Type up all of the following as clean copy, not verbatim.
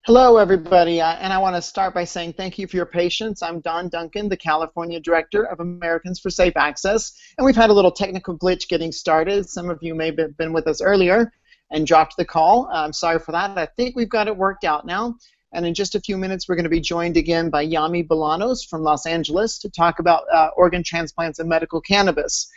Hello, everybody, and I want to start by saying thank you for your patience. I'm Don Duncan, the California Director of Americans for Safe Access, and we've had a little technical glitch getting started. Some of you may have been with us earlier and dropped the call. I'm sorry for that. I think we've got it worked out now, and in just a few minutes, we're going to be joined again by Yami Bolanos from Los Angeles to talk about organ transplants and medical cannabis.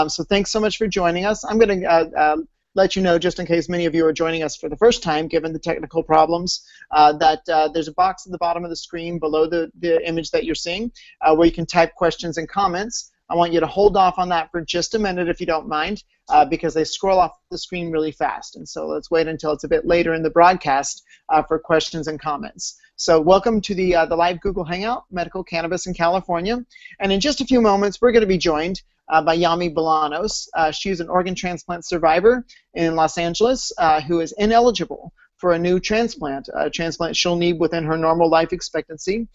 So thanks so much for joining us. I'm going to let you know, just in case many of you are joining us for the first time, given the technical problems, that there's a box at the bottom of the screen below the image that you're seeing where you can type questions and comments. I want you to hold off on that for just a minute if you don't mind, because they scroll off the screen really fast. And so let's wait until it's a bit later in the broadcast for questions and comments. So welcome to the live Google Hangout, Medical Cannabis in California. And in just a few moments, we're going to be joined by Yami Bolanos. She's an organ transplant survivor in Los Angeles who is ineligible for a new transplant, a transplant she'll need within her normal life expectancy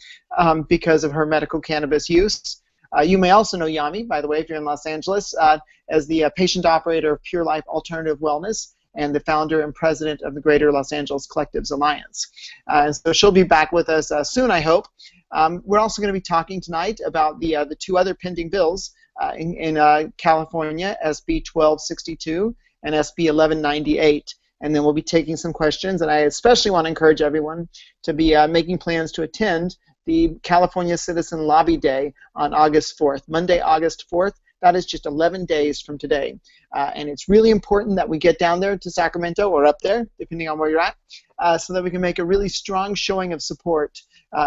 because of her medical cannabis use. You may also know Yami, by the way, if you're in Los Angeles, as the patient operator of Pure Life Alternative Wellness and the founder and president of the Greater Los Angeles Collectives Alliance. And so she'll be back with us soon, I hope. We're also going to be talking tonight about the two other pending bills in California, SB 1262 and SB 1198. And then we'll be taking some questions, and I especially want to encourage everyone to be making plans to attend the California Citizen Lobby Day on August 4th, Monday, August 4th. That is just 11 days from today. And it's really important that we get down there to Sacramento or up there, depending on where you're at, so that we can make a really strong showing of support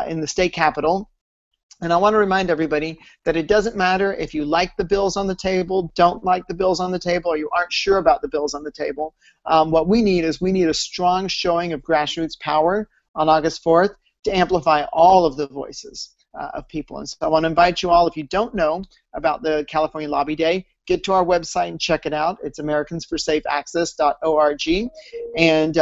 in the state capitol. And I want to remind everybody that it doesn't matter if you like the bills on the table, don't like the bills on the table, or you aren't sure about the bills on the table. What we need is a strong showing of grassroots power on August 4th to amplify all of the voices of people. And so I want to invite you all, if you don't know about the California Lobby Day, get to our website and check it out. It's americansforsafeaccess.org, and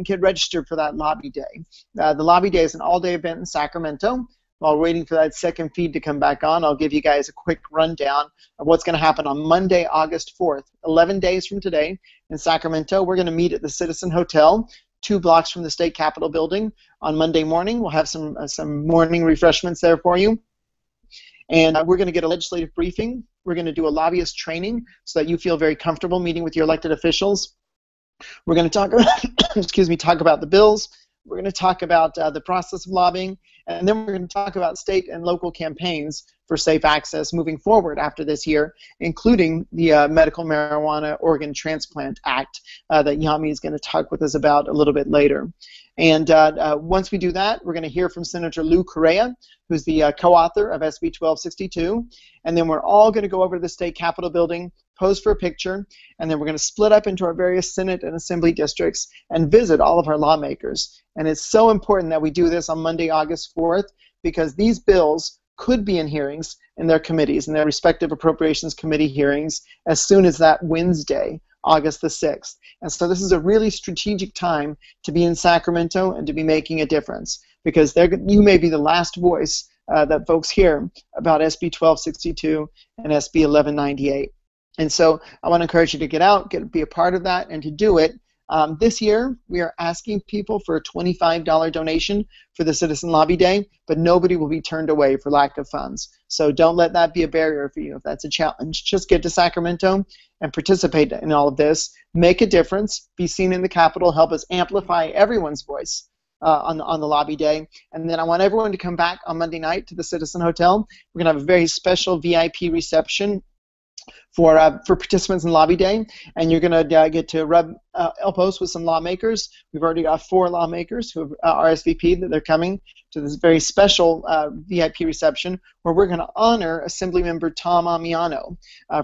get registered for that Lobby Day. The Lobby Day is an all-day event in Sacramento. While waiting for that second feed to come back on, I'll give you guys a quick rundown of what's going to happen on Monday, August 4th, 11 days from today in Sacramento. We're going to meet at the Citizen Hotel, 2 blocks from the State Capitol building on Monday morning. We'll have some morning refreshments there for you. And we're going to get a legislative briefing. We're going to do a lobbyist training so that you feel very comfortable meeting with your elected officials. We're going to talk about the bills. We're going to talk about the process of lobbying, and then we're going to talk about state and local campaigns for safe access moving forward after this year, including the Medical Marijuana Organ Transplant Act that Yami is going to talk with us about a little bit later. And once we do that, we're going to hear from Senator Lou Correa, who's the co-author of SB 1262, and then we're all going to go over to the State Capitol building, pose for a picture, and then we're going to split up into our various Senate and Assembly districts and visit all of our lawmakers. And it's so important that we do this on Monday, August 4th, because these bills could be in hearings in their committees, in their respective Appropriations Committee hearings, as soon as that Wednesday, August the 6th. And so this is a really strategic time to be in Sacramento and to be making a difference, because you may be the last voice that folks hear about SB 1262 and SB 1198. And so I want to encourage you to get out, be a part of that, and to do it. This year, we are asking people for a $25 donation for the Citizen Lobby Day, but nobody will be turned away for lack of funds. So don't let that be a barrier for you if that's a challenge. Just get to Sacramento and participate in all of this. Make a difference. Be seen in the Capitol. Help us amplify everyone's voice on the Lobby Day. And then I want everyone to come back on Monday night to the Citizen Hotel. We're going to have a very special VIP reception for participants in Lobby Day, and you're going to get to rub elbows with some lawmakers. We've already got 4 lawmakers who have RSVP'd that they're coming to this very special VIP reception where we're going to honor Assemblymember Tom Amiano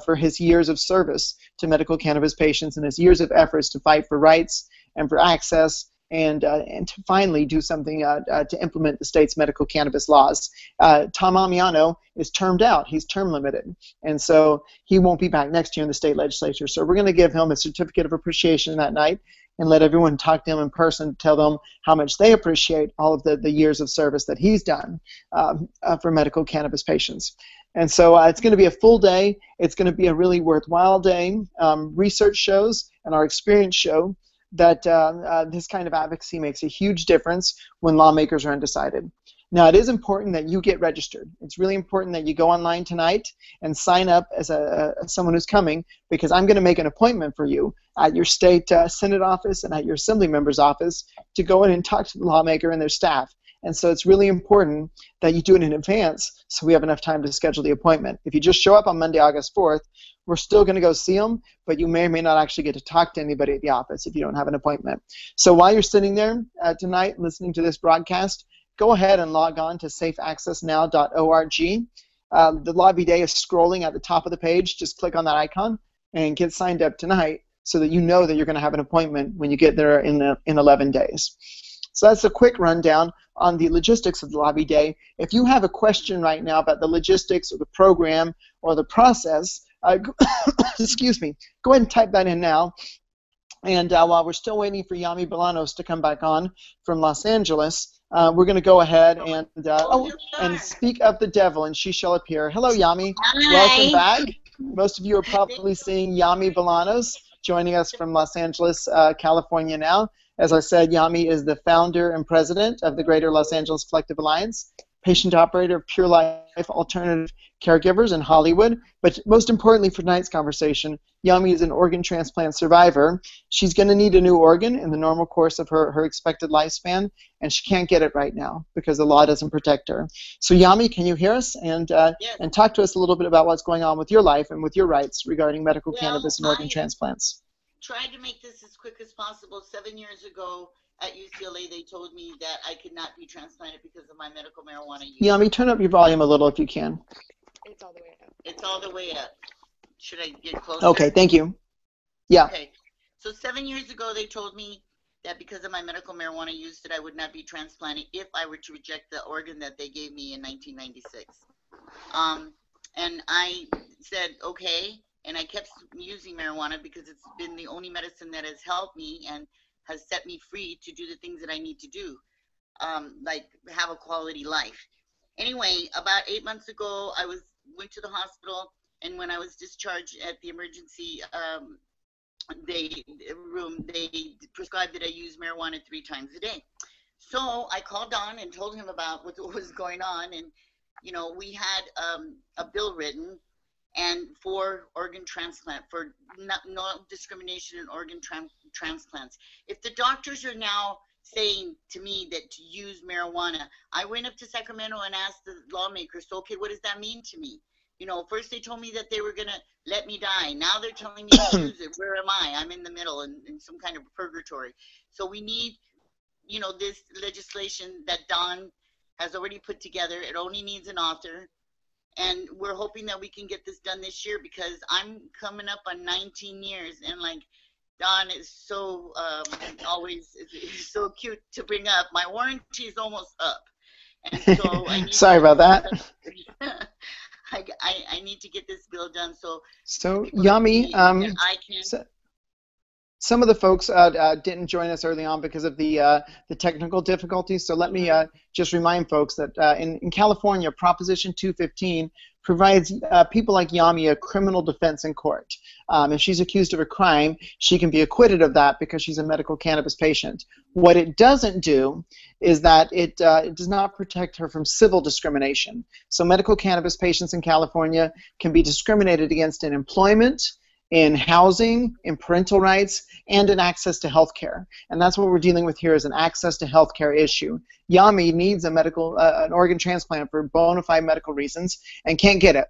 for his years of service to medical cannabis patients and his years of efforts to fight for rights and for access and to finally do something to implement the state's medical cannabis laws. Tom Amiano is termed out. He's term limited. And so he won't be back next year in the state legislature. So we're going to give him a certificate of appreciation that night and let everyone talk to him in person, tell them how much they appreciate all of the years of service that he's done for medical cannabis patients. And so it's going to be a full day. It's going to be a really worthwhile day. Research shows and our experience show that this kind of advocacy makes a huge difference when lawmakers are undecided. Now, it is important that you get registered. It's really important that you go online tonight and sign up as someone who's coming, because I'm going to make an appointment for you at your state Senate office and at your assembly member's office to go in and talk to the lawmaker and their staff. And so it's really important that you do it in advance so we have enough time to schedule the appointment. If you just show up on Monday, August 4th, we're still going to go see them, but you may or may not actually get to talk to anybody at the office if you don't have an appointment. So while you're sitting there tonight listening to this broadcast, go ahead and log on to safeaccessnow.org. The lobby day is scrolling at the top of the page. Just click on that icon and get signed up tonight so that you know that you're going to have an appointment when you get there in 11 days. So that's a quick rundown on the logistics of the lobby day. If you have a question right now about the logistics or the program or the process, excuse me, go ahead and type that in now. And while we're still waiting for Yami Bolanos to come back on from Los Angeles, we're going to go ahead and speak of the devil, and she shall appear. Hello, Yami. Hi. Welcome back. Most of you are probably seeing Yami Bolanos joining us from Los Angeles, California now. As I said, Yami is the founder and president of the Greater Los Angeles Collective Alliance, patient operator of Pure Life Alternative Caregivers in Hollywood. But most importantly for tonight's conversation, Yami is an organ transplant survivor. She's going to need a new organ in the normal course of her expected lifespan, and she can't get it right now because the law doesn't protect her. So Yami, can you hear us? And Yes. and talk to us a little bit about what's going on with your life and with your rights regarding medical cannabis and organ transplants. Tried to make this as quick as possible. 7 years ago at UCLA, they told me that I could not be transplanted because of my medical marijuana use. Yami, turn up your volume a little if you can. It's all the way up. It's all the way up. Should I get closer? Okay, thank you. Yeah. Okay. So 7 years ago, they told me that because of my medical marijuana use that I would not be transplanted if I were to reject the organ that they gave me in 1996. And I said, okay. And I kept using marijuana because it's been the only medicine that has helped me and has set me free to do the things that I need to do, like have a quality life. Anyway, about 8 months ago, I went to the hospital, and when I was discharged at the emergency room, they prescribed that I use marijuana 3 times a day. So I called Don and told him about what was going on, and you know, we had a bill written and for organ transplant, for no discrimination in organ transplants. If the doctors are now saying to me that to use marijuana, I went up to Sacramento and asked the lawmakers, so, okay, what does that mean to me? You know, first they told me that they were going to let me die. Now they're telling me to use it. Where am I? I'm in the middle in some kind of purgatory. So we need, you know, this legislation that Don has already put together. It only needs an author. And we're hoping that we can get this done this year because I'm coming up on 19 years. And like Don is so always is so cute to bring up. My warranty is almost up. And so I need Sorry about that. I need to get this bill done. So Yami, I can. Some of the folks didn't join us early on because of the technical difficulties. So let me just remind folks that in California, Proposition 215 provides people like Yami a criminal defense in court. If she's accused of a crime, she can be acquitted of that because she's a medical cannabis patient. What it doesn't do is that it does not protect her from civil discrimination. So medical cannabis patients in California can be discriminated against in employment, in housing, in parental rights, and in access to health care. And that's what we're dealing with here is an access to health care issue. Yami needs an organ transplant for bona fide medical reasons and can't get it.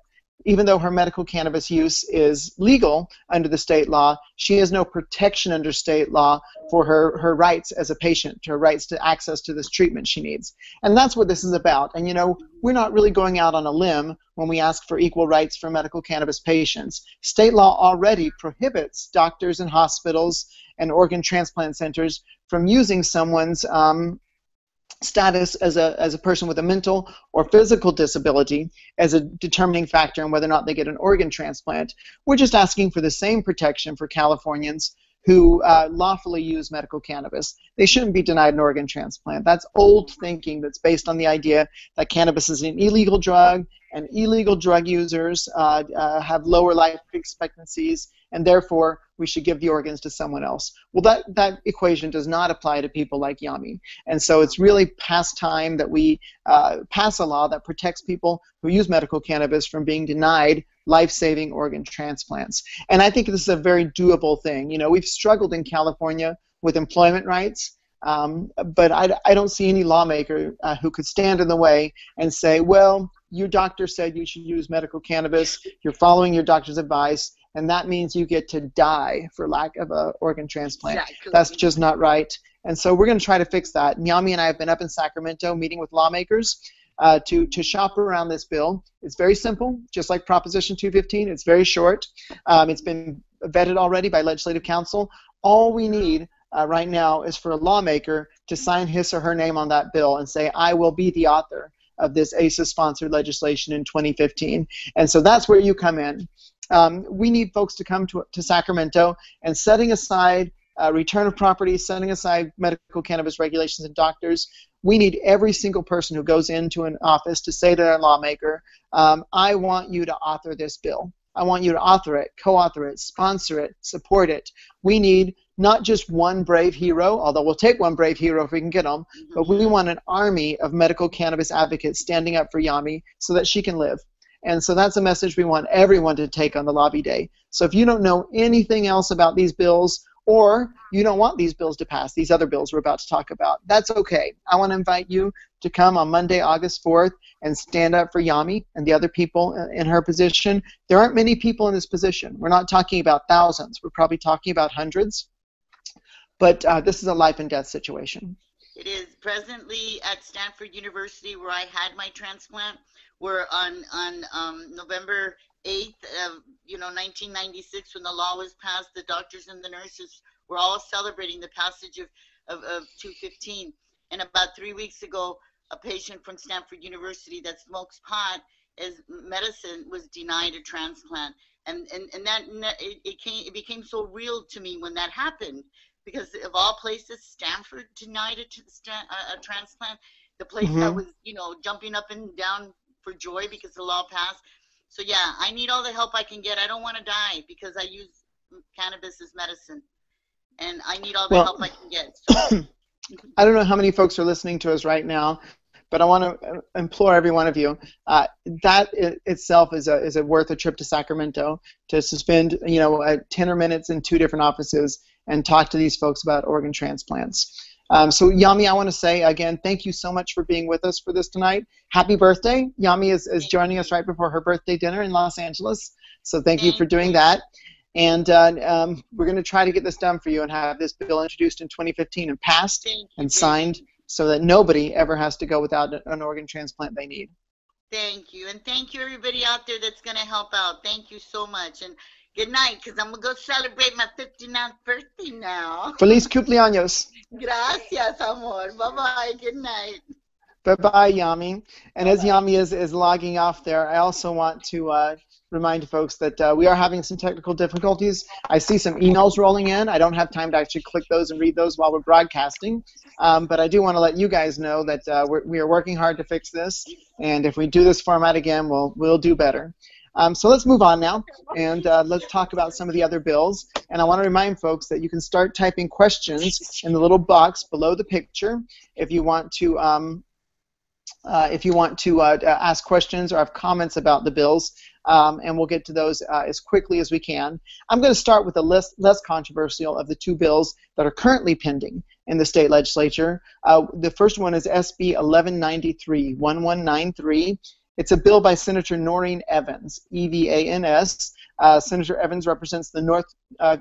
Even though her medical cannabis use is legal under the state law, she has no protection under state law for her rights as a patient, her rights to access to this treatment she needs. And that's what this is about. And you know, we're not really going out on a limb when we ask for equal rights for medical cannabis patients. State law already prohibits doctors and hospitals and organ transplant centers from using someone's status as a person with a mental or physical disability as a determining factor in whether or not they get an organ transplant. We're just asking for the same protection for Californians who lawfully use medical cannabis. They shouldn't be denied an organ transplant. That's old thinking that's based on the idea that cannabis is an illegal drug and illegal drug users have lower life expectancies, and therefore we should give the organs to someone else. Well, that equation does not apply to people like Yami. And so it's really past time that we pass a law that protects people who use medical cannabis from being denied life-saving organ transplants. And I think this is a very doable thing. You know, we've struggled in California with employment rights, but I don't see any lawmaker who could stand in the way and say, well, your doctor said you should use medical cannabis, you're following your doctor's advice, and that means you get to die for lack of an organ transplant. Exactly. That's just not right. And so we're going to try to fix that. Yami and I have been up in Sacramento meeting with lawmakers to shop around this bill. It's very simple, just like Proposition 215. It's very short. It's been vetted already by Legislative Council. All we need right now is for a lawmaker to sign his or her name on that bill and say, I will be the author of this ACES-sponsored legislation in 2015. And so that's where you come in. We need folks to come to Sacramento, and setting aside return of property, setting aside medical cannabis regulations and doctors, we need every single person who goes into an office to say to their lawmaker, I want you to author this bill. I want you to author it, co-author it, sponsor it, support it. We need not just one brave hero, although we'll take one brave hero if we can get them, but we want an army of medical cannabis advocates standing up for Yami so that she can live. And so that's a message we want everyone to take on the lobby day. So if you don't know anything else about these bills, or you don't want these bills to pass, these other bills we're about to talk about, that's okay. I want to invite you to come on Monday, August 4th, and stand up for Yami and the other people in her position. There aren't many people in this position. We're not talking about thousands. We're probably talking about hundreds. But this is a life and death situation. It is. Presently at Stanford University, where I had my transplant, we're on November 8th of 1996, when the law was passed. The doctors and the nurses were all celebrating the passage of 215. And about 3 weeks ago, a patient from Stanford University that smokes pot as medicine was denied a transplant. And that it became so real to me when that happened, because of all places, Stanford denied a transplant. The place that was, jumping up and down for joy because the law passed. So yeah, I need all the help I can get. I don't want to die because I use cannabis as medicine, and I need all the help I can get. So. I don't know how many folks are listening to us right now, but I want to implore every one of you. That itself is worth a trip to Sacramento to spend 10 minutes in 2 different offices and talk to these folks about organ transplants. So Yami, I want to say again, thank you so much for being with us for this tonight. Happy birthday. Yami is joining us right before her birthday dinner in Los Angeles. So thank you for doing that. And we're going to try to get this done for you and have this bill introduced in 2015 and passed and signed so that nobody ever has to go without an organ transplant they need. Thank you. And thank you everybody out there that's going to help out. Thank you so much. And good night, because I'm going to go celebrate my 59th birthday now. Feliz cumpleaños. Gracias, amor. Bye-bye. Good night. Bye-bye, Yami. And as Yami is logging off there, I also want to remind folks that we are having some technical difficulties. I see some emails rolling in. I don't have time to actually click those and read those while we're broadcasting. But I do want to let you guys know that we are working hard to fix this. And if we do this format again, we'll do better. So let's move on now, and let's talk about some of the other bills. And I want to remind folks that you can start typing questions in the little box below the picture if you want to ask questions or have comments about the bills, and we'll get to those as quickly as we can. I'm going to start with the less controversial of the 2 bills that are currently pending in the state legislature. The first one is SB 1193. It's a bill by Senator Noreen Evans, E-V-A-N-S. Senator Evans represents the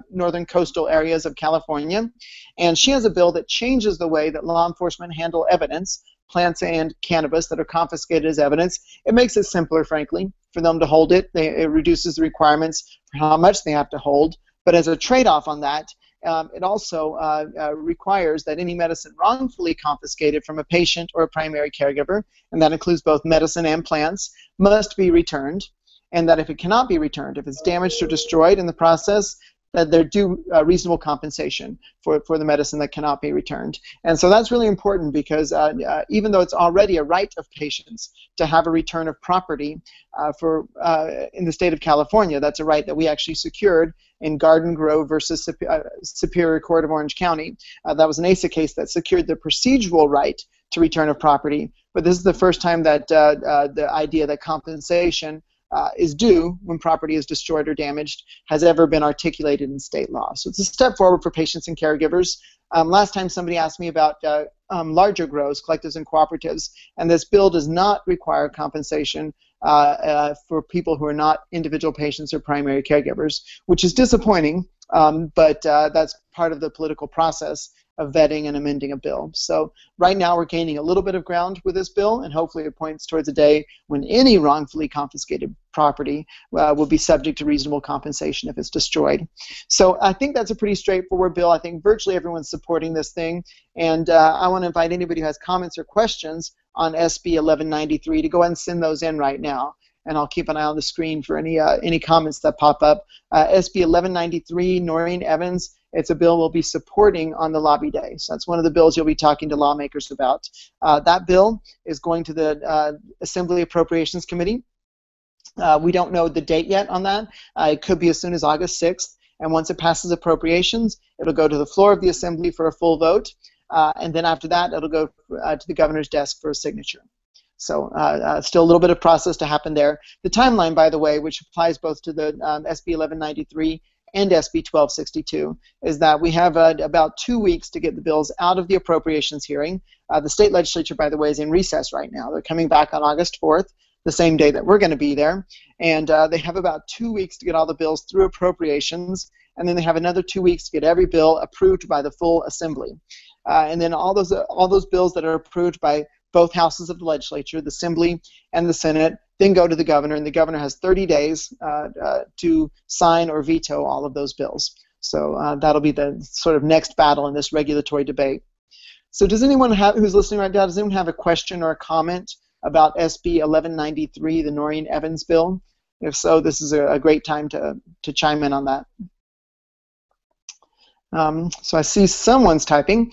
northern coastal areas of California, and she has a bill that changes the way that law enforcement handle evidence, plants and cannabis that are confiscated as evidence. It makes it simpler, frankly, for them to hold it. It reduces the requirements for how much they have to hold, but as a trade-off on that, it also requires that any medicine wrongfully confiscated from a patient or a primary caregiver, and that includes both medicine and plants, must be returned, and that if it cannot be returned, if it's damaged or destroyed in the process, that they're due reasonable compensation for the medicine that cannot be returned. And so that's really important because even though it's already a right of patients to have a return of property in the state of California, that's a right that we actually secured in Garden Grove versus Superior Court of Orange County. That was an ASA case that secured the procedural right to return of property, but this is the first time that the idea that compensation is due when property is destroyed or damaged has ever been articulated in state law. So it's a step forward for patients and caregivers. Last time somebody asked me about larger grows, collectives and cooperatives, and this bill does not require compensation for people who are not individual patients or primary caregivers, which is disappointing, but that's part of the political process of vetting and amending a bill. So right now we're gaining a little bit of ground with this bill, and hopefully it points towards a day when any wrongfully confiscated property will be subject to reasonable compensation if it's destroyed. So I think that's a pretty straightforward bill. I think virtually everyone's supporting this thing, and I want to invite anybody who has comments or questions on SB 1193 to go ahead and send those in right now. And I'll keep an eye on the screen for any comments that pop up. SB 1193, Noreen Evans, it's a bill we'll be supporting on the lobby day. So that's one of the bills you'll be talking to lawmakers about. That bill is going to the Assembly Appropriations Committee. We don't know the date yet on that. It could be as soon as August 6th. And once it passes appropriations, it'll go to the floor of the Assembly for a full vote. And then after that, it'll go to the governor's desk for a signature. So still a little bit of process to happen there. The timeline, by the way, which applies both to the SB 1193 and SB 1262, is that we have about 2 weeks to get the bills out of the appropriations hearing. The state legislature, by the way, is in recess right now. They're coming back on August 4th, the same day that we're going to be there. And they have about 2 weeks to get all the bills through appropriations, and then they have another 2 weeks to get every bill approved by the full Assembly. And then all those bills that are approved by both houses of the legislature, the Assembly and the Senate, then go to the governor, and the governor has 30 days to sign or veto all of those bills. So that'll be the sort of next battle in this regulatory debate. So does anyone who's listening right now, does anyone have a question or a comment about SB 1193, the Noreen Evans bill? If so, this is a great time to chime in on that. So I see someone's typing.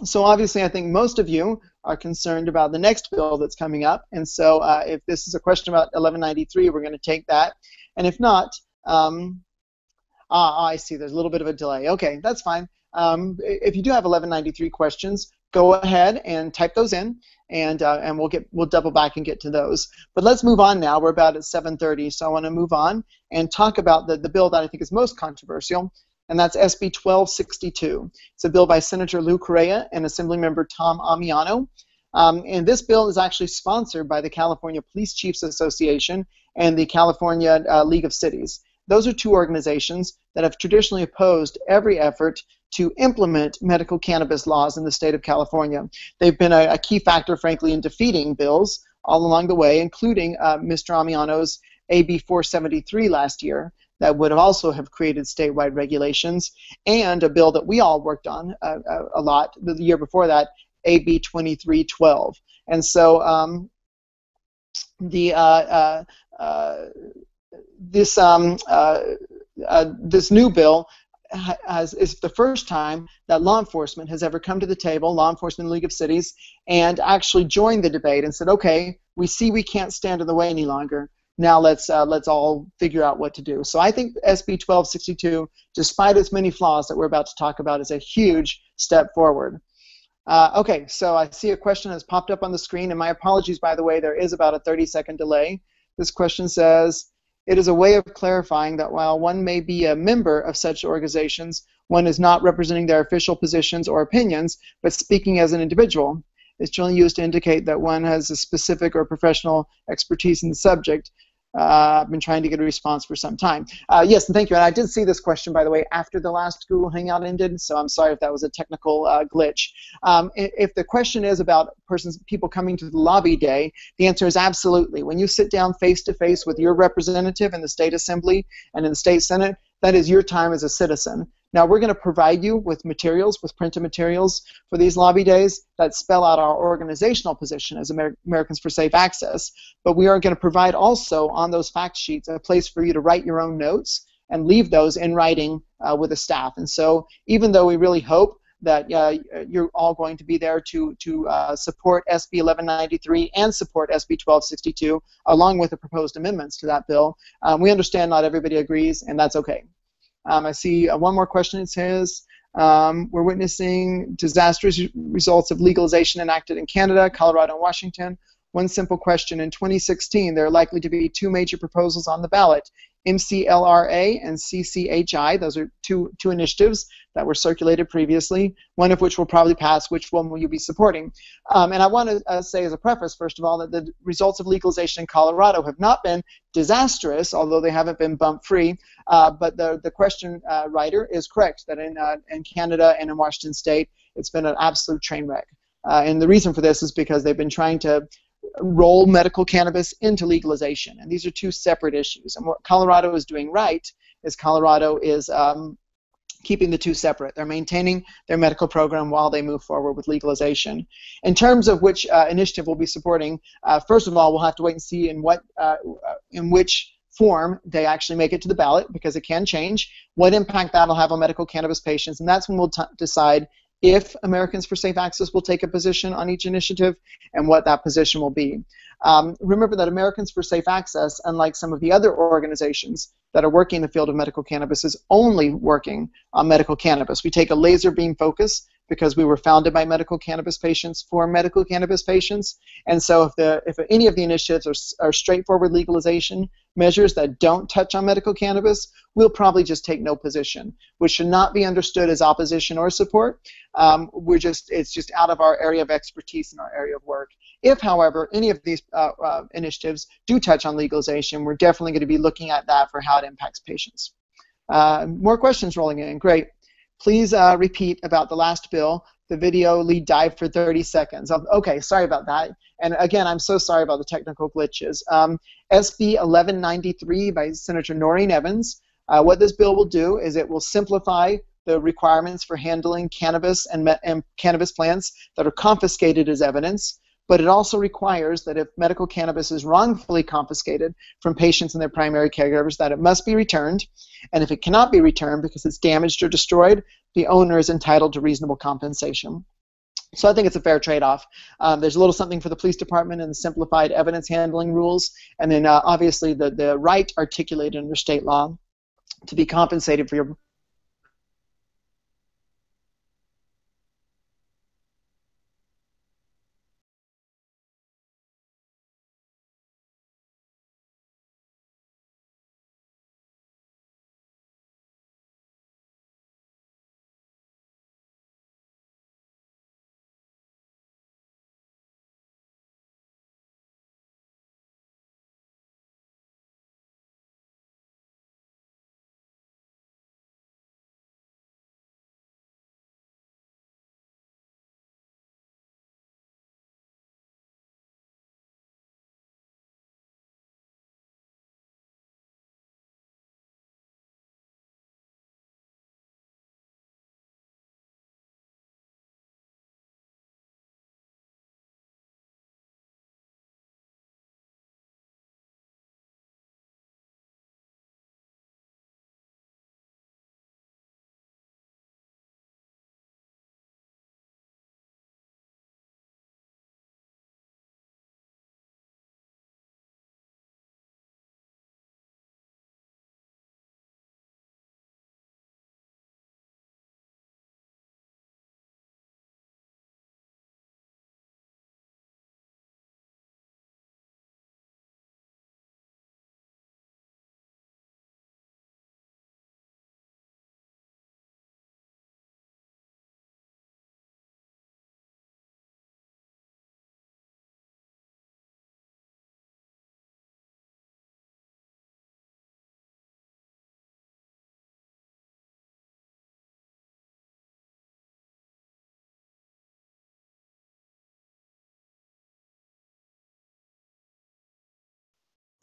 So obviously I think most of you are concerned about the next bill that's coming up. And so if this is a question about 1193, we're going to take that. And if not, I see there's a little bit of a delay. Okay, that's fine. If you do have 1193 questions, go ahead and type those in, and we'll double back and get to those. But let's move on now. We're about at 7:30, so I want to move on and talk about the bill that I think is most controversial, and that's SB 1262. It's a bill by Senator Lou Correa and Assemblymember Tom Amiano. And this bill is actually sponsored by the California Police Chiefs Association and the California League of Cities. Those are two organizations that have traditionally opposed every effort to implement medical cannabis laws in the state of California. They've been a key factor, frankly, in defeating bills all along the way, including Mr. Amiano's AB 473 last year, that would also have created statewide regulations, and a bill that we all worked on a lot the year before that, AB 2312. And so this new bill is the first time that law enforcement has ever come to the table, Law Enforcement League of Cities, and actually joined the debate and said, okay, we see we can't stand in the way any longer. Now let's all figure out what to do. So I think SB 1262, despite its many flaws that we're about to talk about, is a huge step forward. Okay, so I see a question has popped up on the screen, and my apologies, by the way, there is about a 30-second delay. This question says, it is a way of clarifying that while one may be a member of such organizations, one is not representing their official positions or opinions, but speaking as an individual. It's generally used to indicate that one has a specific or professional expertise in the subject. I've been trying to get a response for some time. Yes, and thank you. And I did see this question, by the way, after the last Google Hangout ended, so I'm sorry if that was a technical glitch. If the question is about people coming to the lobby day, the answer is absolutely. When you sit down face-to-face with your representative in the state assembly and in the state senate, that is your time as a citizen. Now, we're going to provide you with materials, with printed materials for these lobby days that spell out our organizational position as Americans for Safe Access, but we are going to provide also on those fact sheets a place for you to write your own notes and leave those in writing with the staff. And so even though we really hope that you're all going to be there to support SB 1193 and support SB 1262, along with the proposed amendments to that bill, we understand not everybody agrees, and that's okay. I see one more question. It says, we're witnessing disastrous results of legalization enacted in Canada, Colorado, and Washington. One simple question. In 2016, there are likely to be two major proposals on the ballot, MCLRA and CCHI. Those are two initiatives that were circulated previously, one of which will probably pass. Which one will you be supporting? And I want to say as a preface, first of all, that the results of legalization in Colorado have not been disastrous, although they haven't been bump-free. But the question writer is correct, that in Canada and in Washington State, it's been an absolute train wreck. And the reason for this is because they've been trying to roll medical cannabis into legalization. And these are two separate issues. And what Colorado is doing right is Colorado is keeping the two separate. They're maintaining their medical program while they move forward with legalization. In terms of which initiative we'll be supporting, first of all, we'll have to wait and see in which form they actually make it to the ballot, because it can change, what impact that'll have on medical cannabis patients, and that's when we'll decide if Americans for Safe Access will take a position on each initiative and what that position will be. Remember that Americans for Safe Access, unlike some of the other organizations that are working in the field of medical cannabis, is only working on medical cannabis. We take a laser beam focus because we were founded by medical cannabis patients for medical cannabis patients. And so if any of the initiatives are straightforward legalization measures that don't touch on medical cannabis, we'll probably just take no position, which should not be understood as opposition or support. It's just out of our area of expertise and our area of work. If, however, any of these initiatives do touch on legalization, we're definitely going to be looking at that for how it impacts patients. More questions rolling in. Great. Please repeat about the last bill. The video lead died for 30 seconds. Okay, sorry about that. And again, I'm so sorry about the technical glitches. SB 1193 by Senator Noreen Evans. What this bill will do is it will simplify the requirements for handling cannabis and cannabis plants that are confiscated as evidence. But it also requires that if medical cannabis is wrongfully confiscated from patients and their primary caregivers, that it must be returned. And if it cannot be returned because it's damaged or destroyed, the owner is entitled to reasonable compensation. So I think it's a fair trade-off. There's a little something for the police department and the simplified evidence handling rules, and then obviously the right articulated under state law to be compensated for your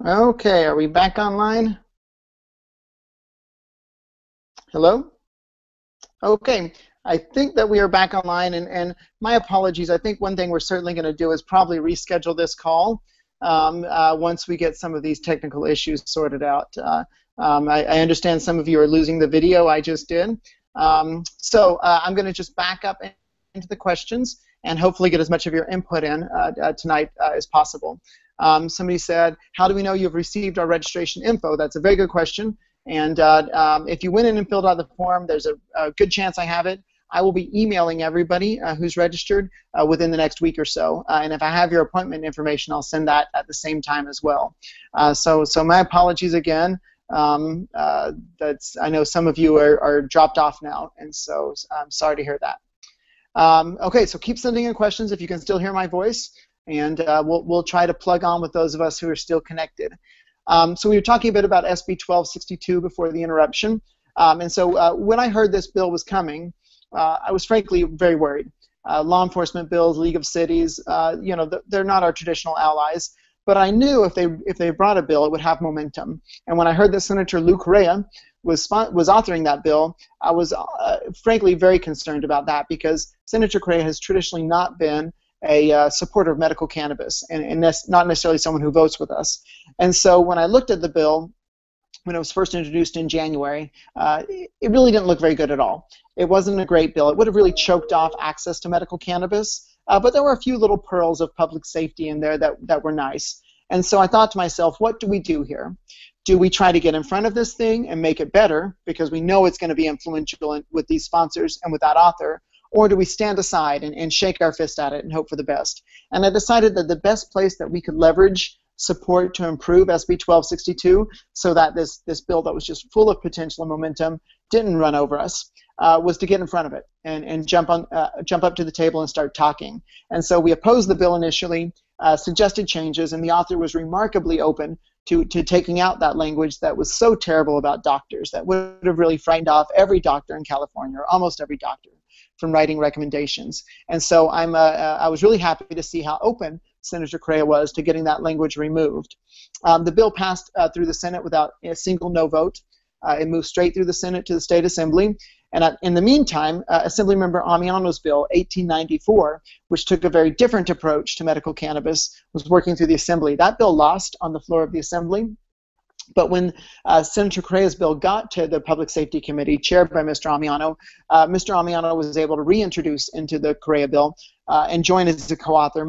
Okay, are we back online? Hello? Okay, I think that we are back online, and my apologies. I think one thing we're certainly going to do is probably reschedule this call once we get some of these technical issues sorted out. I understand some of you are losing the video I just did. So I'm going to just back up into the questions and hopefully get as much of your input in tonight as possible. Somebody said, how do we know you've received our registration info? That's a very good question. And if you went in and filled out the form, there's a good chance I have it. I will be emailing everybody who's registered within the next week or so. And if I have your appointment information, I'll send that at the same time as well. So my apologies again. I know some of you are dropped off now, and so I'm sorry to hear that. Okay, so keep sending in questions if you can still hear my voice, and we'll try to plug on with those of us who are still connected. So we were talking a bit about SB 1262 before the interruption, and so when I heard this bill was coming, I was frankly very worried. Law enforcement bills, League of Cities, they're not our traditional allies. But I knew if they brought a bill, it would have momentum. And when I heard that Senator Lou Correa was authoring that bill, I was frankly very concerned about that, because Senator Correa has traditionally not been a supporter of medical cannabis, and that's not necessarily someone who votes with us. And so when I looked at the bill, when it was first introduced in January, it really didn't look very good at all. It wasn't a great bill. It would have really choked off access to medical cannabis, but there were a few little pearls of public safety in there that were nice. And so I thought to myself, what do we do here? Do we try to get in front of this thing and make it better, because we know it's going to be influential with these sponsors and with that author, or do we stand aside and shake our fist at it and hope for the best? And I decided that the best place that we could leverage support to improve SB 1262 so that this bill that was just full of potential and momentum didn't run over us was to get in front of it and jump up to the table and start talking. And so we opposed the bill initially, suggested changes, and the author was remarkably open to taking out that language that was so terrible about doctors, that would have really frightened off every doctor in California, or almost every doctor, from writing recommendations. And so I was really happy to see how open Senator Correa was to getting that language removed. The bill passed through the Senate without a single no vote. It moved straight through the Senate to the State Assembly. And in the meantime, Assemblymember Amiano's bill, 1894, which took a very different approach to medical cannabis, was working through the Assembly. That bill lost on the floor of the Assembly. But when Senator Correa's bill got to the Public Safety Committee, chaired by Mr. Amiano was able to reintroduce into the Correa bill and join as a co-author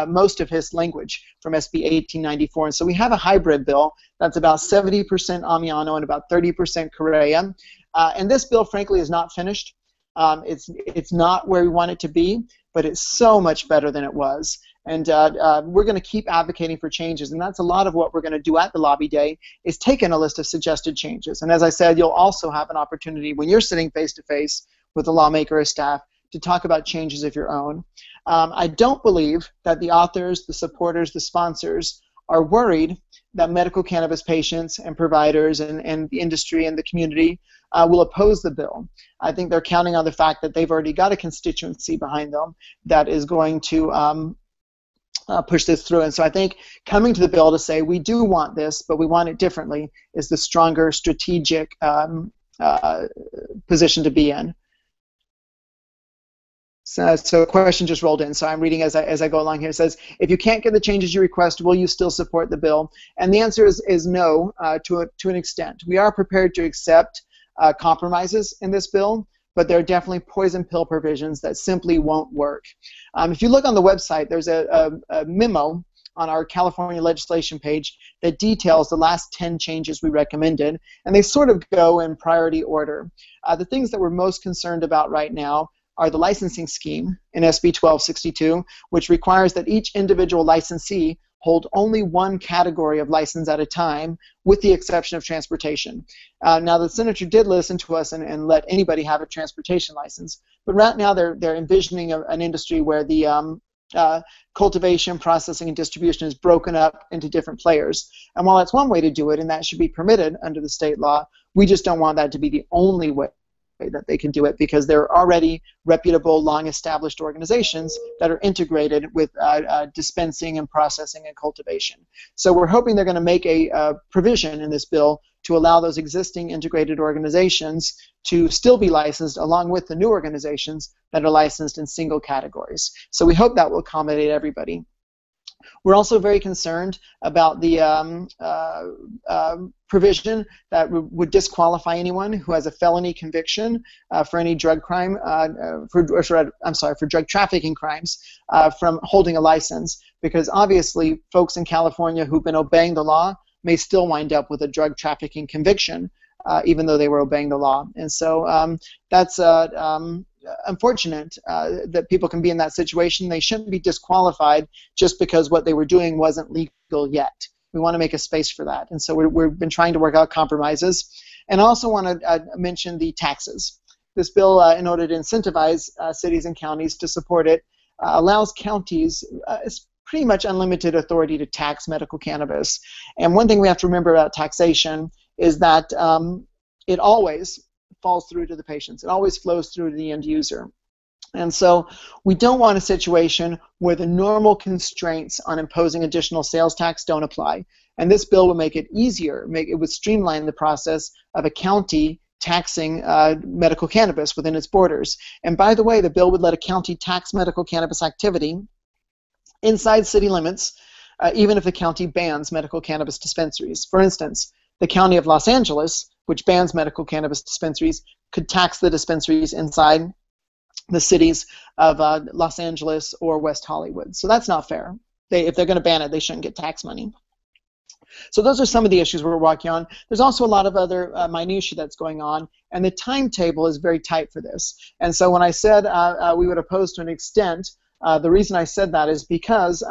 most of his language from SB 1894. And so we have a hybrid bill that's about 70% Amiano and about 30% Correa. And this bill, frankly, is not finished. It's not where we want it to be, but it's so much better than it was. And we're going to keep advocating for changes, and that's a lot of what we're going to do at the lobby day, is take in a list of suggested changes. And as I said, you'll also have an opportunity when you're sitting face-to-face with a lawmaker or staff to talk about changes of your own. I don't believe that the authors, the supporters, the sponsors are worried that medical cannabis patients and providers and the industry and the community will oppose the bill. I think they're counting on the fact that they've already got a constituency behind them that is going to push this through. And so I think coming to the bill to say we do want this, but we want it differently, is the stronger strategic position to be in. So a question just rolled in, so I'm reading as I go along here. It says, if you can't get the changes you request, will you still support the bill? And the answer is no, to an extent. We are prepared to accept compromises in this bill, but there are definitely poison pill provisions that simply won't work. If you look on the website, there's a memo on our California legislation page that details the last 10 changes we recommended, and they sort of go in priority order. The things that we're most concerned about right now are the licensing scheme in SB 1262, which requires that each individual licensee hold only one category of license at a time, with the exception of transportation. Now, the senator did listen to us and let anybody have a transportation license, but right now they're envisioning an industry where the cultivation, processing, and distribution is broken up into different players. And while that's one way to do it, and that should be permitted under the state law, we just don't want that to be the only way that they can do it, because there are already reputable, long-established organizations that are integrated with dispensing and processing and cultivation. So we're hoping they're going to make a provision in this bill to allow those existing integrated organizations to still be licensed along with the new organizations that are licensed in single categories. So we hope that will accommodate everybody. We're also very concerned about the provision that would disqualify anyone who has a felony conviction for any drug crime, for drug trafficking crimes from holding a license, because obviously folks in California who've been obeying the law may still wind up with a drug trafficking conviction even though they were obeying the law. And so that's unfortunate that people can be in that situation. They shouldn't be disqualified just because what they were doing wasn't legal yet. We want to make a space for that. And so we've been trying to work out compromises. And I also want to mention the taxes. This bill, in order to incentivize cities and counties to support it, allows counties it's pretty much unlimited authority to tax medical cannabis. And one thing we have to remember about taxation is that it always falls through to the patients. It always flows through to the end user. And so we don't want a situation where the normal constraints on imposing additional sales tax don't apply. And this bill will make it easier. It would streamline the process of a county taxing medical cannabis within its borders. And by the way, the bill would let a county tax medical cannabis activity inside city limits, even if the county bans medical cannabis dispensaries. For instance, the county of Los Angeles, which bans medical cannabis dispensaries, could tax the dispensaries inside the cities of Los Angeles or West Hollywood. So that's not fair. If they're going to ban it, they shouldn't get tax money. So those are some of the issues we're working on. There's also a lot of other minutiae that's going on, and the timetable is very tight for this. And so when I said we would oppose to an extent, the reason I said that is because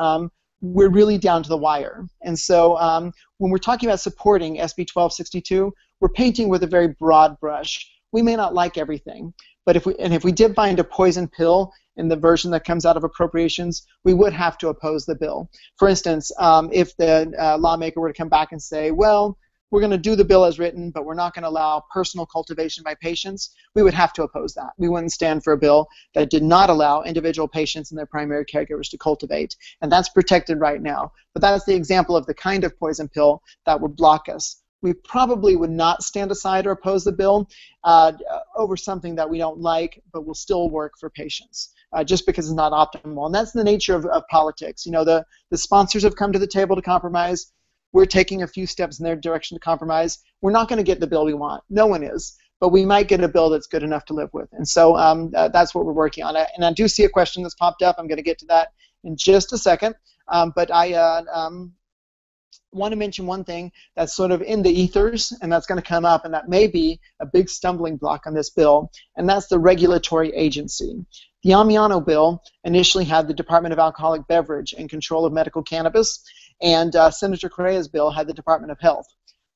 we're really down to the wire. And so when we're talking about supporting SB 1262, we're painting with a very broad brush. We may not like everything, but if we did find a poison pill in the version that comes out of appropriations, we would have to oppose the bill. For instance, if the lawmaker were to come back and say, well, we're going to do the bill as written, but we're not going to allow personal cultivation by patients, we would have to oppose that. We wouldn't stand for a bill that did not allow individual patients and their primary caregivers to cultivate, and that's protected right now. But that's the example of the kind of poison pill that would block us. We probably would not stand aside or oppose the bill over something that we don't like, but will still work for patients, just because it's not optimal. And that's the nature of politics. You know, the sponsors have come to the table to compromise. We're taking a few steps in their direction to compromise. We're not going to get the bill we want. No one is. But we might get a bill that's good enough to live with. And so that's what we're working on. And I do see a question that's popped up. I'm going to get to that in just a second. But I want to mention one thing that's sort of in the ethers, and that's going to come up, and that may be a big stumbling block on this bill, and that's the regulatory agency. The Amiano bill initially had the Department of Alcoholic Beverage in control of medical cannabis, and Senator Correa's bill had the Department of Health.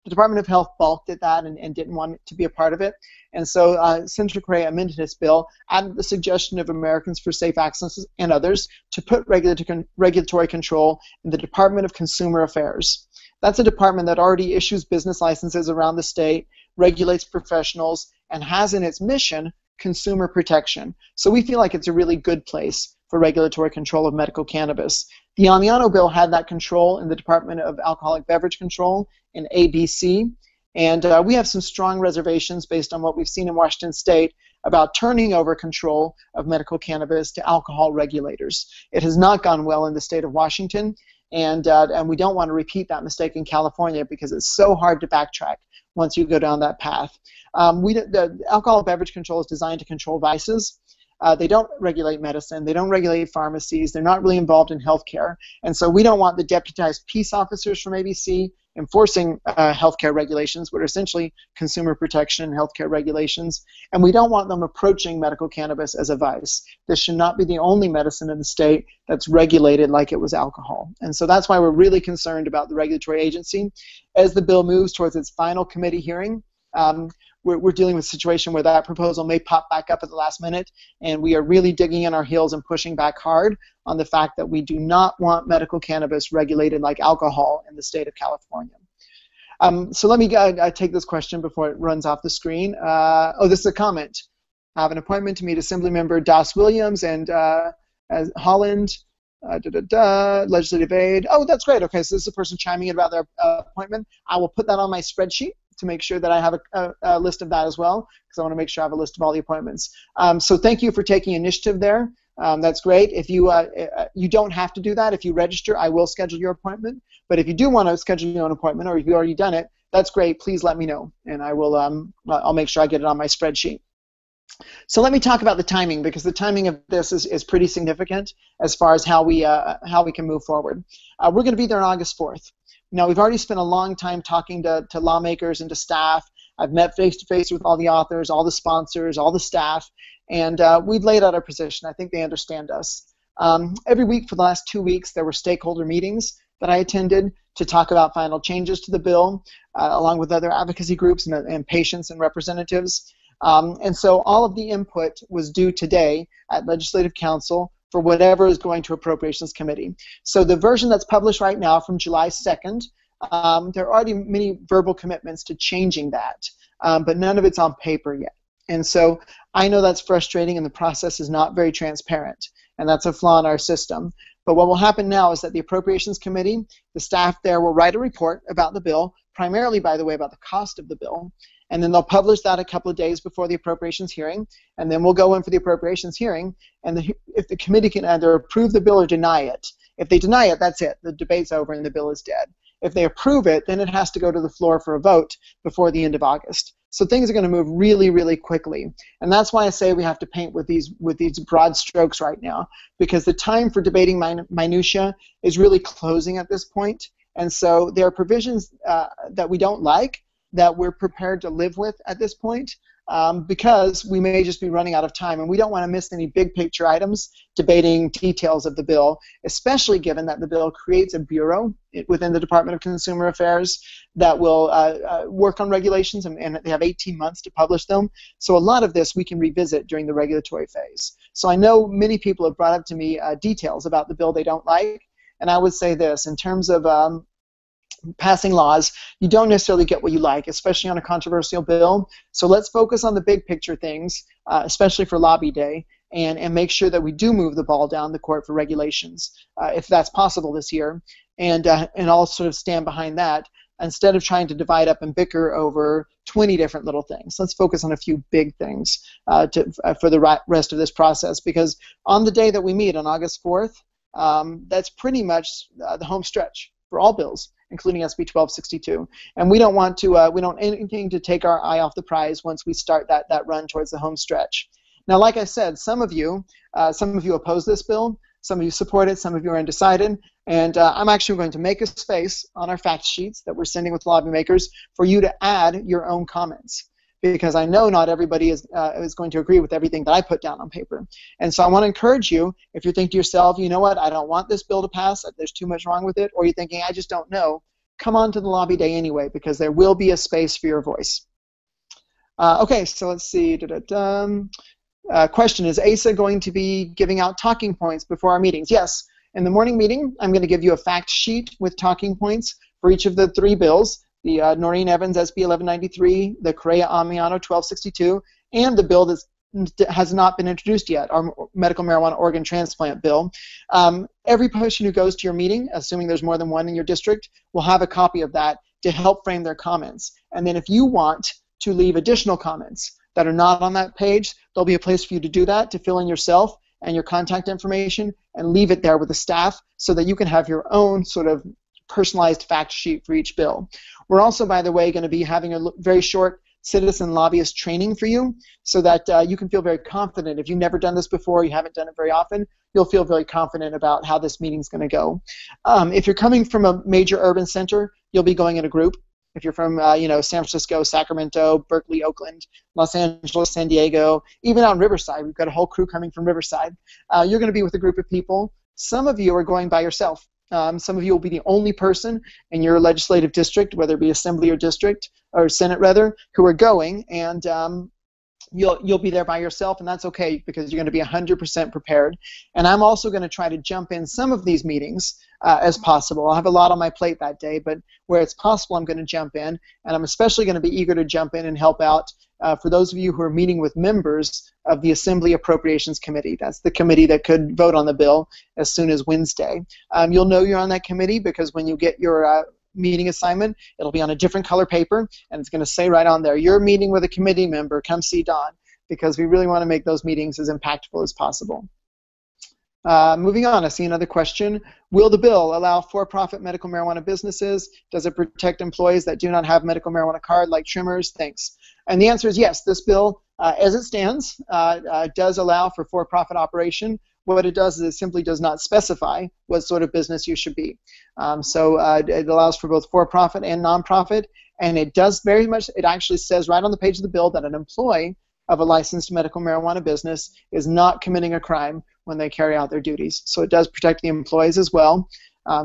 The Department of Health balked at that and didn't want it to be a part of it. And so Senator Correa amended his bill at the suggestion of Americans for Safe Access and others to put regulatory control in the Department of Consumer Affairs. That's a department that already issues business licenses around the state, regulates professionals, and has in its mission consumer protection. So we feel like it's a really good place for regulatory control of medical cannabis. The Amiano bill had that control in the Department of Alcoholic Beverage Control in ABC, and we have some strong reservations based on what we've seen in Washington State about turning over control of medical cannabis to alcohol regulators. It has not gone well in the state of Washington, and we don't want to repeat that mistake in California because it's so hard to backtrack once you go down that path. The alcohol beverage control is designed to control vices. They don't regulate medicine. They don't regulate pharmacies. They're not really involved in healthcare. And so we don't want the deputized peace officers from ABC enforcing healthcare regulations, which are essentially consumer protection and healthcare regulations. And we don't want them approaching medical cannabis as a vice. This should not be the only medicine in the state that's regulated like it was alcohol. And so that's why we're really concerned about the regulatory agency. As the bill moves towards its final committee hearing, we're dealing with a situation where that proposal may pop back up at the last minute, and we are really digging in our heels and pushing back hard on the fact that we do not want medical cannabis regulated like alcohol in the state of California. So let me take this question before it runs off the screen. Oh, this is a comment. I have an appointment to meet Assemblymember Das Williams and as Holland, legislative aid. Oh, that's great. Okay, so this is a person chiming in about their appointment. I will put that on my spreadsheet to make sure that I have a list of that as well, because I want to make sure I have a list of all the appointments. So thank you for taking initiative there. That's great. If you you don't have to do that. If you register, I will schedule your appointment. But if you do want to schedule your own appointment, or if you've already done it, that's great. Please let me know, and I will. I'll make sure I get it on my spreadsheet. So let me talk about the timing, because the timing of this is pretty significant as far as how we can move forward. We're going to be there on August 4th. Now, we've already spent a long time talking to lawmakers and to staff I've met face-to-face with all the authors, all the sponsors, all the staff, and we've laid out our position. I think they understand us. Every week for the last 2 weeks, there were stakeholder meetings that I attended to talk about final changes to the bill, along with other advocacy groups and patients and representatives. And so all of the input was due today at Legislative Council for whatever is going to Appropriations Committee. So the version that's published right now from July 2nd, there are already many verbal commitments to changing that, but none of it's on paper yet. And so I know that's frustrating and the process is not very transparent, and that's a flaw in our system. But what will happen now is that the Appropriations Committee, the staff there will write a report about the bill, primarily, by the way, about the cost of the bill, and then they'll publish that a couple of days before the appropriations hearing, and then we'll go in for the appropriations hearing, and if the committee can either approve the bill or deny it. If they deny it, that's it. The debate's over and the bill is dead. If they approve it, then it has to go to the floor for a vote before the end of August. So things are going to move really, really quickly. And that's why I say we have to paint with these broad strokes right now, because the time for debating minutia is really closing at this point. And so there are provisions that we don't like, that we're prepared to live with at this point, because we may just be running out of time, and we don't want to miss any big picture items debating details of the bill, especially given that the bill creates a bureau within the Department of Consumer Affairs that will work on regulations, and they have 18 months to publish them. So a lot of this we can revisit during the regulatory phase. So I know many people have brought up to me details about the bill they don't like, and I would say this, in terms of passing laws, you don't necessarily get what you like, especially on a controversial bill. So let's focus on the big picture things, especially for Lobby Day, and make sure that we do move the ball down the court for regulations, if that's possible this year, and I'll sort of stand behind that, instead of trying to divide up and bicker over 20 different little things. Let's focus on a few big things for the rest of this process, because on the day that we meet on August 4th, that's pretty much the home stretch for all bills, including SB 1262, and we don't want anything to take our eye off the prize once we start that run towards the home stretch. Now, like I said, some of you oppose this bill, some of you support it, some of you are undecided, and I'm actually going to make a space on our fact sheets that we're sending with lobby makers for you to add your own comments, because I know not everybody is going to agree with everything that I put down on paper. And so I want to encourage you, if you think to yourself, you know what, I don't want this bill to pass, there's too much wrong with it, or you're thinking, I just don't know, come on to the lobby day anyway, because there will be a space for your voice. Okay, so let's see. Question, is ASA going to be giving out talking points before our meetings? Yes. In the morning meeting, I'm going to give you a fact sheet with talking points for each of the three bills, the Noreen Evans SB 1193, the Correa Amiano 1262, and the bill that has not been introduced yet, our medical marijuana organ transplant bill. Every person who goes to your meeting, assuming there's more than one in your district, will have a copy of that to help frame their comments. And then if you want to leave additional comments that are not on that page, there'll be a place for you to do that, to fill in yourself and your contact information, and leave it there with the staff so that you can have your own sort of personalized fact sheet for each bill. We're also, by the way, going to be having a very short citizen lobbyist training for you, so that you can feel very confident. If you've never done this before, you haven't done it very often, you'll feel very confident about how this meeting's going to go. If you're coming from a major urban center, you'll be going in a group. If you're from San Francisco, Sacramento, Berkeley, Oakland, Los Angeles, San Diego, even out in Riverside, we've got a whole crew coming from Riverside. You're going to be with a group of people. Some of you are going by yourself. Some of you will be the only person in your legislative district, whether it be assembly or district, or Senate rather, who are going, and you'll be there by yourself, and that's okay, because you're going to be 100% prepared. And I'm also going to try to jump in some of these meetings as possible. I'll have a lot on my plate that day, but where it's possible, I'm going to jump in, and I'm especially going to be eager to jump in and help out for those of you who are meeting with members of the Assembly Appropriations Committee. That's the committee that could vote on the bill as soon as Wednesday. You'll know you're on that committee because when you get your meeting assignment, it'll be on a different color paper, and it's going to say right on there, you're meeting with a committee member, come see Don, because we really want to make those meetings as impactful as possible. Moving on, I see another question. Will the bill allow for-profit medical marijuana businesses? Does it protect employees that do not have medical marijuana card, like trimmers? Thanks. And the answer is yes. This bill, as it stands, does allow for for-profit operation. What it does is it simply does not specify what sort of business you should be. So it allows for both for-profit and non-profit, And it does very much, it actually says right on the page of the bill that an employee of a licensed medical marijuana business is not committing a crime when they carry out their duties. So it does protect the employees as well.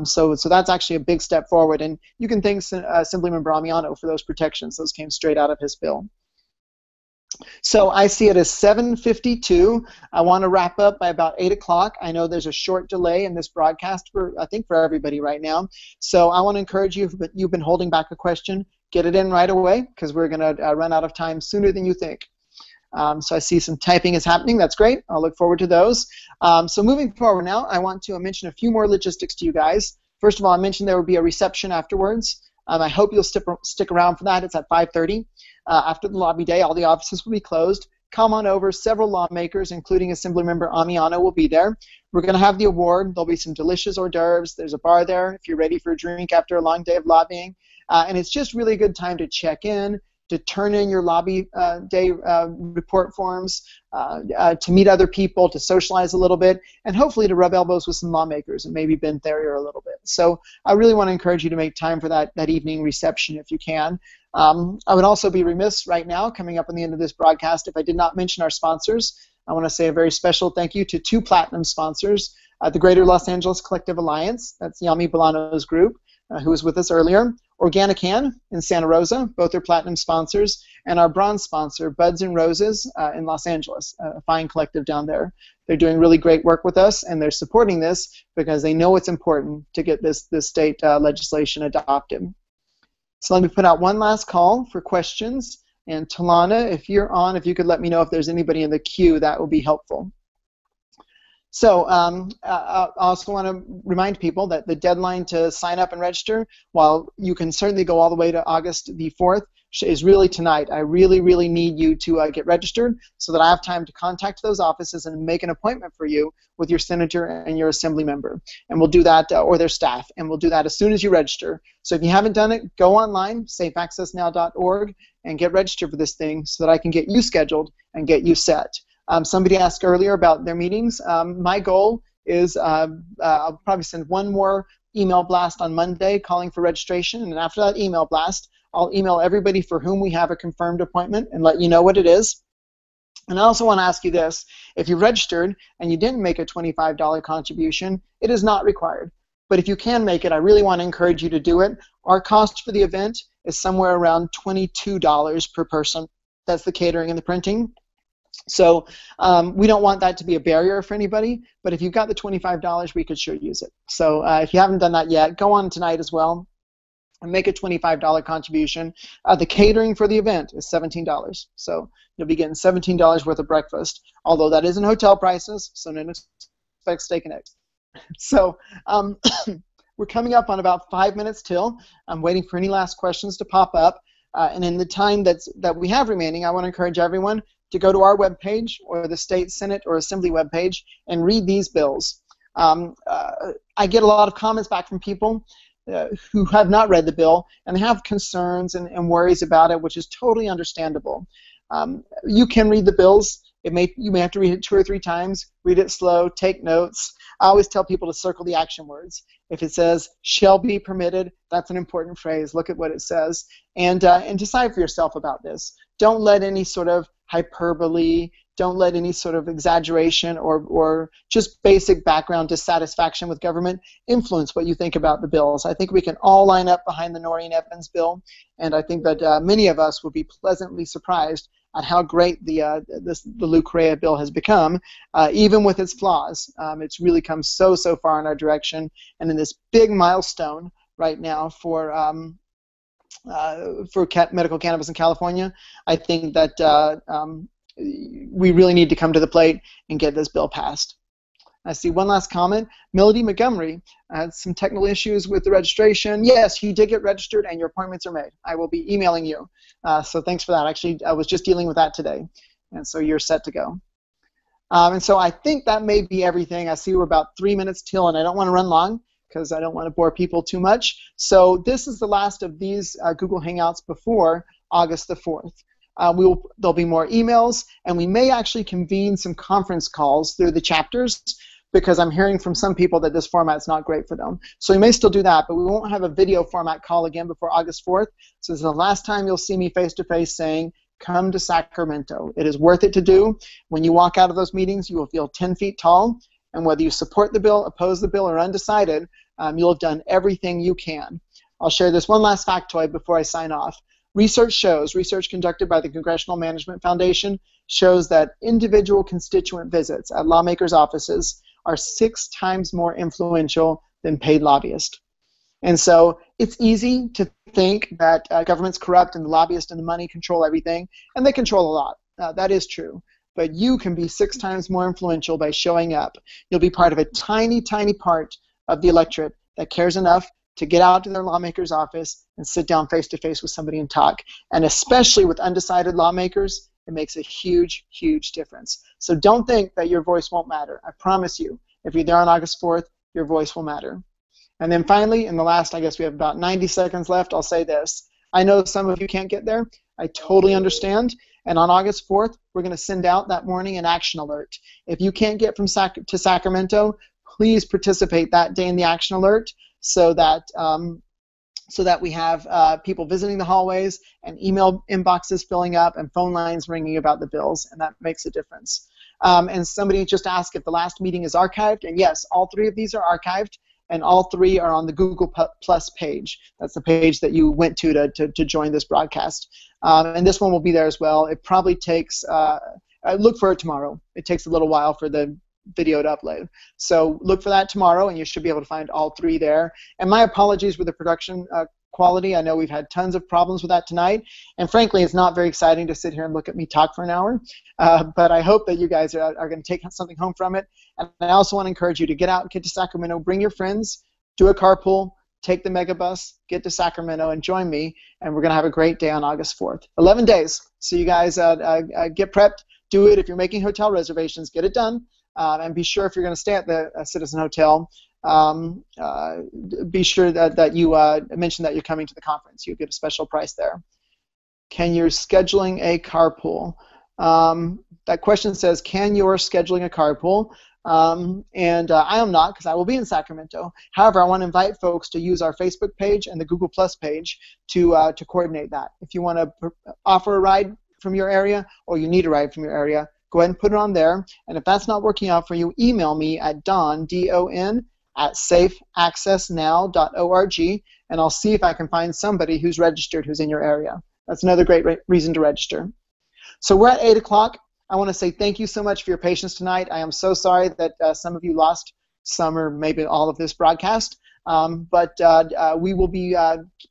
So that's actually a big step forward. And you can thank Assemblymember Amiano for those protections. Those came straight out of his bill. So I see it as 7:52. I want to wrap up by about 8 o'clock. I know there's a short delay in this broadcast I think for everybody right now. So I want to encourage you, if you've been holding back a question, get it in right away, because we're going to run out of time sooner than you think. So I see some typing is happening. That's great. I'll look forward to those. So moving forward now, I want to mention a few more logistics to you guys. First of all, I mentioned there will be a reception afterwards. I hope you'll stick around for that. It's at 5:30. After the lobby day, all the offices will be closed. Come on over. Several lawmakers, including Assemblymember Amiano, will be there. We're going to have the award. There'll be some delicious hors d'oeuvres. There's a bar there if you're ready for a drink after a long day of lobbying. And it's just really a good time to check in, to turn in your lobby day report forms, to meet other people, to socialize a little bit, and hopefully to rub elbows with some lawmakers and maybe Ben Therrier a little bit. So I really want to encourage you to make time for that evening reception if you can. I would also be remiss right now, coming up on the end of this broadcast, if I did not mention our sponsors. I want to say a very special thank you to 2 platinum sponsors, the Greater Los Angeles Collective Alliance, that's Yami Bolano's group, who was with us earlier, Organican in Santa Rosa, both are platinum sponsors, and our bronze sponsor, Buds and Roses in Los Angeles, a fine collective down there. They're doing really great work with us, and they're supporting this because they know it's important to get this state legislation adopted. So let me put out one last call for questions, and Talana, if you're on, if you could let me know if there's anybody in the queue, that would be helpful. So I also want to remind people that the deadline to sign up and register, while you can certainly go all the way to August the 4th, is really tonight. I really, really need you to get registered so that I have time to contact those offices and make an appointment for you with your senator and your assembly member. And we'll do that, or their staff, and we'll do that as soon as you register. So if you haven't done it, go online, safeaccessnow.org, and get registered for this thing so that I can get you scheduled and get you set. Somebody asked earlier about their meetings. My goal is I'll probably send one more email blast on Monday calling for registration, and after that email blast, I'll email everybody for whom we have a confirmed appointment and let you know what it is. And I also want to ask you this. If you registered and you didn't make a $25 contribution, it is not required. But if you can make it, I really want to encourage you to do it. Our cost for the event is somewhere around $22 per person. That's the catering and the printing. So we don't want that to be a barrier for anybody, but if you've got the $25, we could sure use it. So if you haven't done that yet, go on tonight as well and make a $25 contribution. The catering for the event is $17. So you'll be getting $17 worth of breakfast, although that isn't hotel prices, so don't expect steak and eggs. So we're coming up on about 5 minutes till. I'm waiting for any last questions to pop up. And in the time that we have remaining, I want to encourage everyone to go to our webpage or the state Senate or Assembly webpage and read these bills. I get a lot of comments back from people who have not read the bill and they have concerns and worries about it, which is totally understandable. You can read the bills. You may have to read it 2 or 3 times. Read it slow. Take notes. I always tell people to circle the action words. If it says "shall be permitted," that's an important phrase. Look at what it says and decide for yourself about this. Don't let any sort of hyperbole, don't let any sort of exaggeration or just basic background dissatisfaction with government influence what you think about the bills. I think we can all line up behind the Noreen Evans bill, and I think that many of us will be pleasantly surprised at how great the Lou Correa bill has become, even with its flaws. It's really come so far in our direction, and in this big milestone right now for medical cannabis in California, I think that we really need to come to the plate and get this bill passed. I see one last comment. Melody Montgomery had some technical issues with the registration. Yes, you did get registered and your appointments are made. I will be emailing you. So thanks for that. Actually, I was just dealing with that today. And so you're set to go. And so I think that may be everything. I see we're about 3 minutes till, and I don't want to run long because I don't want to bore people too much. So this is the last of these Google Hangouts before August the 4th. There'll be more emails, and we may actually convene some conference calls through the chapters because I'm hearing from some people that this format's not great for them. So we may still do that, but we won't have a video format call again before August 4th. So this is the last time you'll see me face-to-face saying, come to Sacramento. It is worth it to do. When you walk out of those meetings, you will feel 10 feet tall, and whether you support the bill, oppose the bill, or undecided, you'll have done everything you can. I'll share this one last factoid before I sign off. Research conducted by the Congressional Management Foundation shows that individual constituent visits at lawmakers' offices are 6 times more influential than paid lobbyists. And so it's easy to think that government's corrupt and the lobbyists and the money control everything, and they control a lot. That is true. But you can be 6 times more influential by showing up. You'll be part of a tiny, tiny part of the electorate that cares enough to get out to their lawmaker's office and sit down face-to-face with somebody and talk. And especially with undecided lawmakers, it makes a huge, huge difference. So don't think that your voice won't matter. I promise you, if you're there on August 4th, your voice will matter. And then finally, in the last, I guess we have about 90 seconds left, I'll say this. I know some of you can't get there. I totally understand. And on August 4th, we're going to send out that morning an action alert. If you can't get to Sacramento, please participate that day in the action alert so that we have people visiting the hallways and email inboxes filling up and phone lines ringing about the bills, and that makes a difference. And somebody just asked if the last meeting is archived, and yes, all 3 of these are archived, and all 3 are on the Google Plus page. That's the page that you went to join this broadcast. And this one will be there as well. It probably takes, look for it tomorrow. It takes a little while for the video to upload. So look for that tomorrow, and you should be able to find all 3 there. And my apologies with the production quality. I know we've had tons of problems with that tonight, and frankly, it's not very exciting to sit here and look at me talk for an hour, but I hope that you guys are going to take something home from it. And I also want to encourage you to get out, get to Sacramento, bring your friends, do a carpool, take the megabus, get to Sacramento, and join me, and we're going to have a great day on August 4th. 11 days. So you guys get prepped, do it. If you're making hotel reservations, get it done. And be sure if you're going to stay at the Citizen Hotel, be sure that you mention that you're coming to the conference. You'll get a special price there. Can you scheduling a carpool? That question says, can you're scheduling a carpool? And I am not, because I will be in Sacramento. However, I want to invite folks to use our Facebook page and the Google Plus page to coordinate that. If you want to offer a ride from your area, or you need a ride from your area, go ahead and put it on there. And if that's not working out for you, email me at Don, D-O-N, at safeaccessnow.org, and I'll see if I can find somebody who's registered who's in your area. That's another great reason to register. So we're at 8 o'clock. I want to say thank you so much for your patience tonight. I am so sorry that some of you lost some or maybe all of this broadcast, but we will be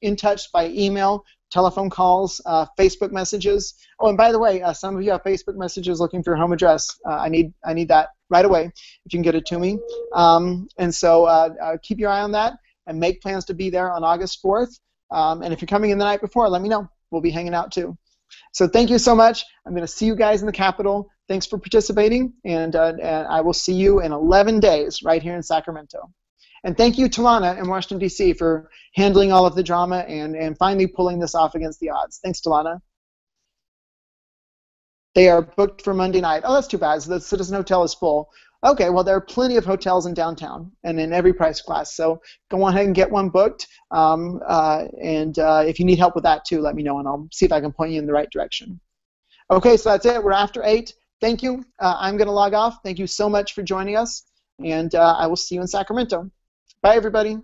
in touch by email, telephone calls, Facebook messages. Oh, and by the way, some of you have Facebook messages looking for your home address. I need that right away if you can get it to me. And so keep your eye on that and make plans to be there on August 4th. And if you're coming in the night before, let me know. We'll be hanging out too. So thank you so much. I'm going to see you guys in the Capitol. Thanks for participating, and I will see you in 11 days right here in Sacramento. And thank you, Talana in Washington, D.C., for handling all of the drama and finally pulling this off against the odds. Thanks, Talana. They are booked for Monday night. Oh, that's too bad. So the Citizen Hotel is full. Okay, well, there are plenty of hotels in downtown and in every price class. So go ahead and get one booked. If you need help with that, too, let me know, and I'll see if I can point you in the right direction. Okay, so that's it. We're after 8. Thank you. I'm going to log off. Thank you so much for joining us, and I will see you in Sacramento. Bye, everybody.